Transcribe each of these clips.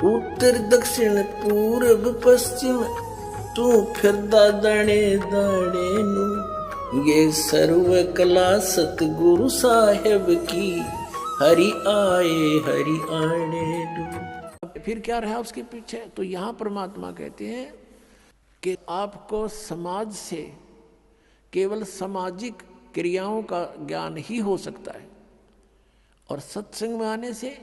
उत्तर दक्षिण पूरब पश्चिम तू फिरदा दाणे दाणे नू। ये सर्व कला सतगुरु साहेब की हरि आने दो। फिर क्या रहा उसके पीछे? तो यहाँ परमात्मा कहते हैं कि आपको समाज से केवल सामाजिक क्रियाओं का ज्ञान ही हो सकता है, और सत्संग में आने से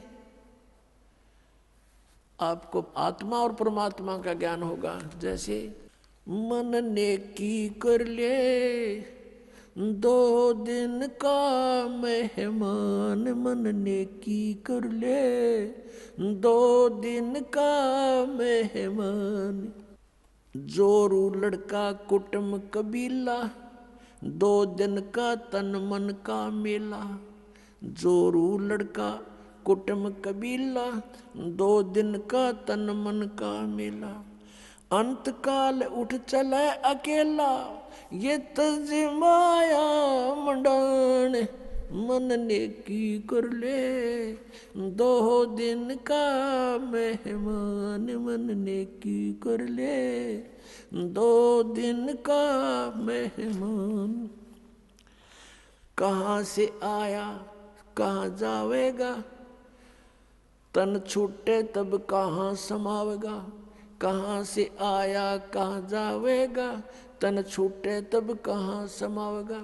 आपको आत्मा और परमात्मा का ज्ञान होगा। जैसे मन नेकी कर ले 2 दिन का मेहमान, मन नेकी कर ले 2 दिन का मेहमान। जोरू लड़का कुटुम कबीला 2 दिन का तन मन का मेला। जोरू लड़का कुटुम कबीला 2 दिन का तन मन का मेला। अंत काल उठ चले अकेला ये तजमाया मंडान। मन नेकी कर ले 2 दिन का मेहमान, मन नेकी कर ले 2 दिन का मेहमान। कहाँ से आया कहाँ जावेगा, तन छूटे तब कहाँ समावेगा। कहाँ से आया कहाँ जावेगा, तन छूटे तब कहाँ समावेगा।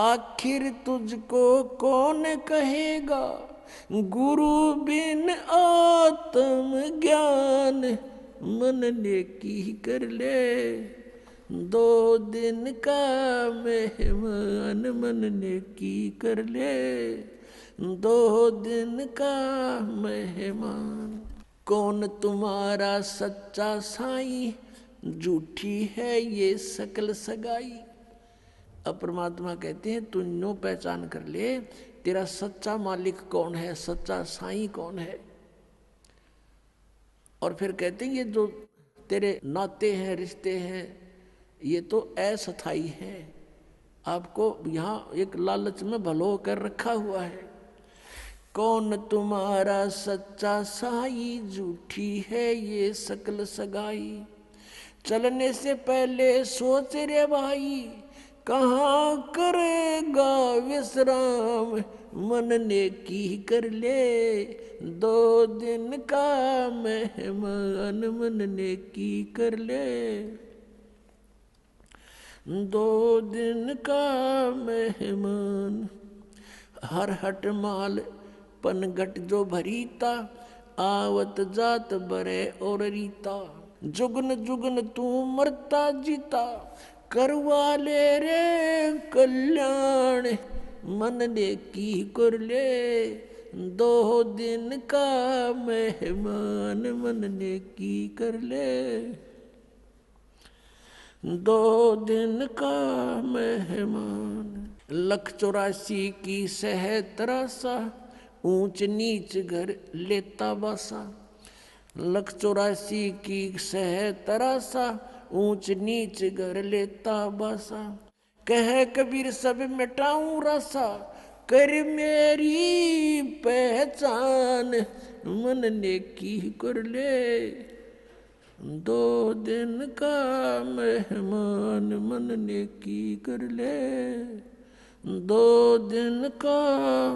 आखिर तुझको कौन कहेगा, गुरु बिन आत्म ज्ञान। मन नेकी कर ले 2 दिन का मेहमान, मन नेकी कर ले 2 दिन का मेहमान। कौन तुम्हारा सच्चा साईं, झूठी है ये सकल सगाई। अब परमात्मा कहते हैं तू नो पहचान कर ले तेरा सच्चा मालिक कौन है, सच्चा साईं कौन है। और फिर कहते हैं ये जो तेरे नाते हैं रिश्ते हैं ये तो अस्थाई है। आपको यहाँ एक लालच में भलो कर रखा हुआ है। कौन तुम्हारा सच्चा साई, झूठी है ये सकल सगाई। चलने से पहले सोच रे भाई, कहाँ करेगा विश्राम। मन नेकी कर ले 2 दिन का मेहमान, मन नेकी कर ले 2 दिन का मेहमान। हर हट माल पनघट जो भरीता, आवत जात बरे और रीता। जुगन जुगन तू मरता जीता, करवा ले रे कल्याण। मन नेकी कर ले 2 दिन का मेहमान, मन नेकी कर ले 2 दिन का मेहमान। 184 की सह तरासा, ऊंच नीच घर लेता बासा। 184 की सह तरासा, ऊंच नीच घर लेता बासा। कह कबीर सब मिटाऊं रासा, कर मेरी पहचान। मन नेकी कर ले 2 दिन का मेहमान, मन नेकी कर ले 2 दिन का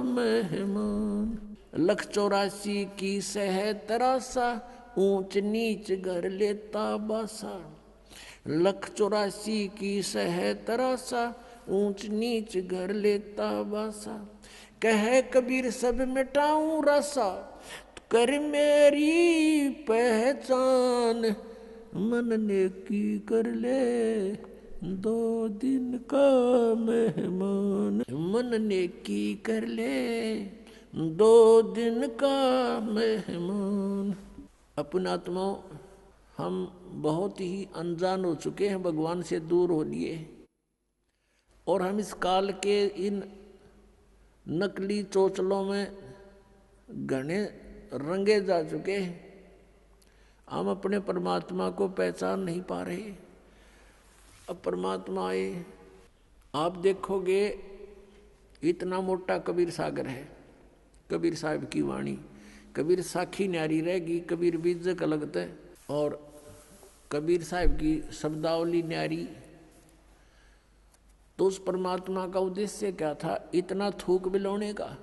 मेहमान। 184 की सह तरासा, ऊंच नीच घर लेता बासा। 184 की सह तरासा, ऊंच नीच घर लेता बासा। कह कबीर सब मिटाऊं रासा, कर मेरी पहचान। मन नेकी कर ले 2 दिन का मेहमान, मन नेकी कर ले 2 दिन का मेहमान। अपना आत्माओं हम बहुत ही अनजान हो चुके हैं, भगवान से दूर हो लिए, और हम इस काल के इन नकली चोचलों में घने रंगे जा चुके हैं। हम अपने परमात्मा को पहचान नहीं पा रहे। अब परमात्मा आए, आप देखोगे इतना मोटा कबीर सागर है, कबीर साहब की वाणी कबीर साखी न्यारी रहेगी, कबीर बीजक लगता है, और कबीर साहब की शब्दावली न्यारी। तो उस परमात्मा का उद्देश्य क्या था इतना थूक बिलोने का?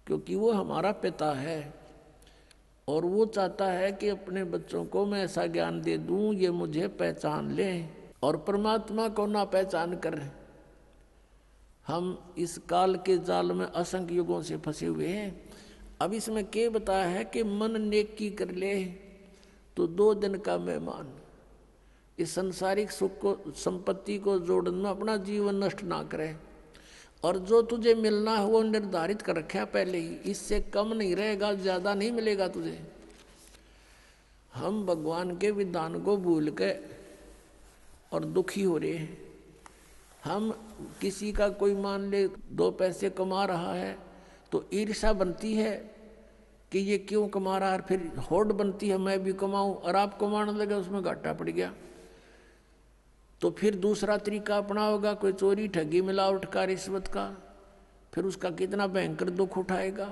क्योंकि वो हमारा पिता है और वो चाहता है कि अपने बच्चों को मैं ऐसा ज्ञान दे दूं ये मुझे पहचान लें, और परमात्मा को ना पहचान कर हम इस काल के जाल में असंख्य युगों से फंसे हुए हैं। अब इसमें क्या बताया है कि मन नेकी कर ले तो 2 दिन का मेहमान। इस संसारिक सुख को, संपत्ति को जोड़ने में अपना जीवन नष्ट ना करे, और जो तुझे मिलना है वो निर्धारित कर रखा पहले ही, इससे कम नहीं रहेगा, ज्यादा नहीं मिलेगा तुझे। हम भगवान के विधान को भूल के और दुखी हो रहे हैं। हम किसी का कोई मान ले 2 पैसे कमा रहा है तो ईर्ष्या बनती है कि ये क्यों कमा रहा है, फिर होड़ बनती है मैं भी कमाऊं, और आप कमाने लगे उसमें घाटा पड़ गया तो फिर दूसरा तरीका अपना होगा, कोई चोरी ठगी मिलावट का, रिश्वत का, फिर उसका कितना भयंकर दुख उठाएगा।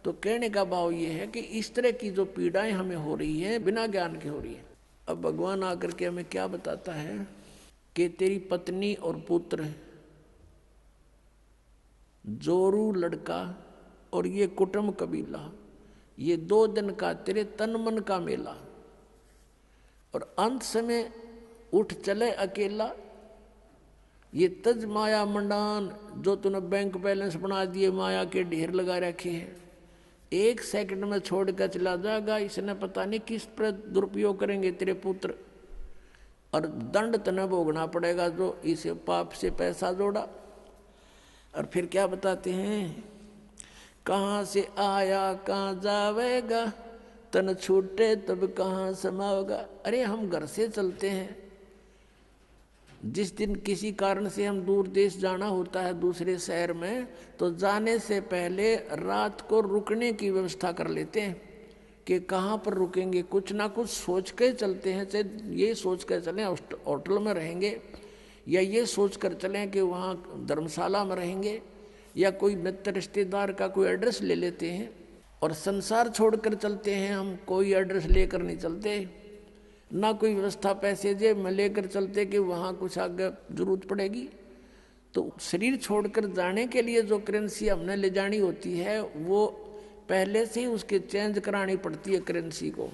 तो कहने का भाव ये है कि इस तरह की जो पीड़ाएं हमें हो रही है बिना ज्ञान के हो रही है। अब भगवान आकर के हमें क्या बताता है कि तेरी पत्नी और पुत्र, जोरू लड़का और ये कुटुंब कबीला, ये 2 दिन का तेरे तन मन का मेला, और अंत समय उठ चले अकेला। ये तज माया मंडान जो तूने बैंक बैलेंस बना दिए, माया के ढेर लगा रखे हैं, 1 सेकंड में छोड़ कर चला जाएगा। इसने पता नहीं किस पर दुरुपयोग करेंगे तेरे पुत्र, और दंड तने भोगना पड़ेगा जो इसे पाप से पैसा जोड़ा। और फिर क्या बताते हैं, कहाँ से आया कहाँ जावेगा, तन छूटे तब कहाँ समाओगा। अरे हम घर से चलते हैं, जिस दिन किसी कारण से हम दूर देश जाना होता है दूसरे शहर में, तो जाने से पहले रात को रुकने की व्यवस्था कर लेते हैं कि कहाँ पर रुकेंगे, कुछ ना कुछ सोच के चलते हैं। चाहे ये सोच कर चलें होटल में रहेंगे, या ये सोच कर चलें कि वहाँ धर्मशाला में रहेंगे, या कोई मित्र रिश्तेदार का कोई एड्रेस ले लेते हैं। और संसार छोड़कर चलते हैं हम, कोई एड्रेस लेकर नहीं चलते, ना कोई व्यवस्था पैसे जेब में लेकर चलते कि वहाँ कुछ आगे जरूरत पड़ेगी। तो शरीर छोड़कर जाने के लिए जो करेंसी हमने ले जानी होती है वो पहले से ही उसके चेंज करानी पड़ती है करेंसी को।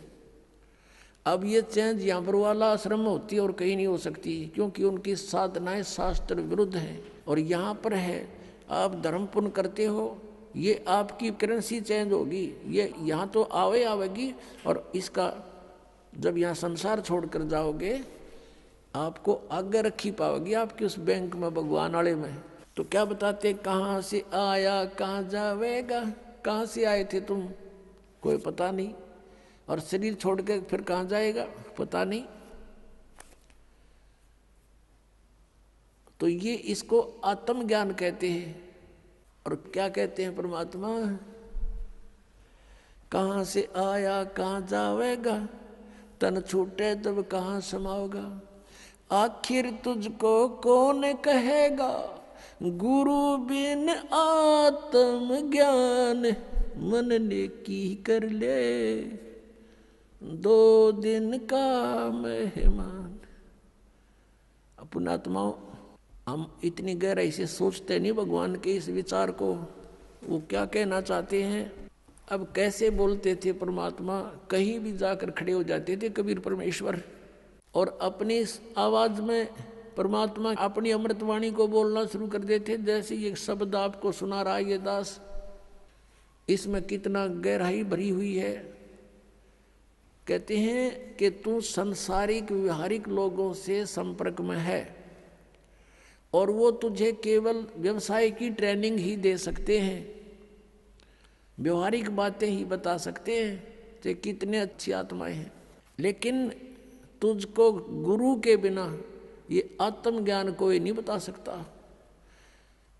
अब ये चेंज यहाँ पर वाला आश्रम में होती है और कहीं नहीं हो सकती, क्योंकि उनकी साधनाएं शास्त्र विरुद्ध हैं। और यहाँ पर है आप धर्म पुण्य करते हो, ये आपकी करेंसी चेंज होगी, ये यहाँ तो आवेगी, और इसका जब यहाँ संसार छोड़कर जाओगे आपको आगे रखी पाओगी आपकी उस बैंक में, भगवान वाले में। तो क्या बताते, कहाँ से आया कहाँ जावेगा, कहाँ से आए थे तुम कोई पता नहीं, और शरीर छोड़ के फिर कहाँ जाएगा पता नहीं। तो ये इसको आत्मज्ञान कहते हैं। और क्या कहते हैं परमात्मा, कहाँ से आया कहाँ जावेगा, तन छूटे तब कहाँ समाओगा। आखिर तुझको कौन कहेगा, गुरु बिन आत्म ज्ञान, मन ने की कर ले 2 दिन का मेहमान। अपना आत्माओं, हम इतनी गहराई से सोचते नहीं भगवान के इस विचार को, वो क्या कहना चाहते हैं। अब कैसे बोलते थे परमात्मा, कहीं भी जाकर खड़े हो जाते थे कबीर परमेश्वर, और अपनी इस आवाज में परमात्मा अपनी अमृतवाणी को बोलना शुरू कर देते। जैसे ये शब्द आपको सुना रहा है ये दास, इसमें कितना गहराई भरी हुई है। कहते हैं कि तू संसारिक व्यवहारिक लोगों से संपर्क में है, और वो तुझे केवल व्यवसाय की ट्रेनिंग ही दे सकते हैं, व्यवहारिक बातें ही बता सकते हैं कि कितने अच्छी आत्माएं हैं। लेकिन तुझको गुरु के बिना ये आत्मज्ञान कोई नहीं बता सकता।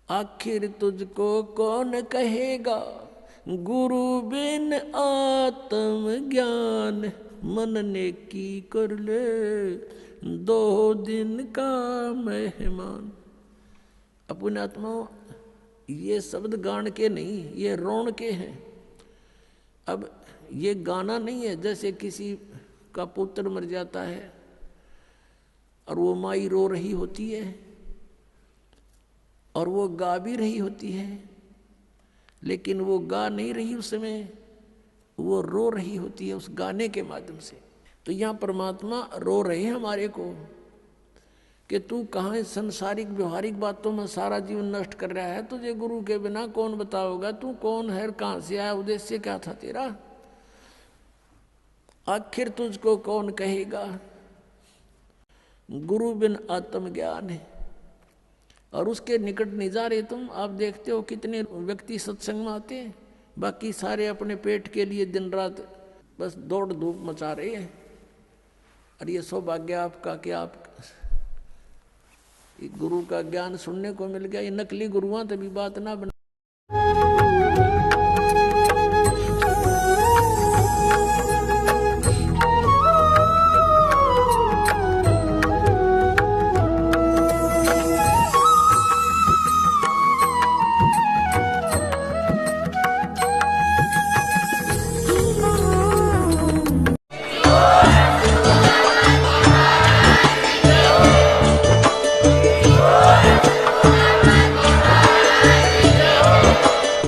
आखिर तुझको कौन कहेगा, गुरु बिन आत्म ज्ञान, मन ने की कर ले 2 दिन का मेहमान। अपने आत्मा, ये शब्द गान के नहीं, ये रोण के हैं। अब ये गाना नहीं है जैसे किसी का पुत्र मर जाता है और वो माई रो रही होती है और वो गा भी रही होती है, लेकिन वो गा नहीं रही उस समय, वो रो रही होती है उस गाने के माध्यम से। तो यहाँ परमात्मा रो रहे हैं हमारे को कि तू कहाँ इस संसारिक व्यवहारिक बातों में सारा जीवन नष्ट कर रहा है, तुझे गुरु के बिना कौन बताओगा, तू कौन है, कहाँ से आया, उद्देश्य क्या था तेरा, आखिर तुझको कौन कहेगा। गुरु बिन आत्मज्ञान है। और उसके निकट नहीं जा रहे तुम। आप देखते हो कितने व्यक्ति सत्संग में आते हैं, बाकी सारे अपने पेट के लिए दिन रात बस दौड़ धूप मचा रहे हैं। और ये सौभाग्य आपका कि आप गुरु का ज्ञान सुनने को मिल गया। ये नकली गुरुआं तभी बात ना बना।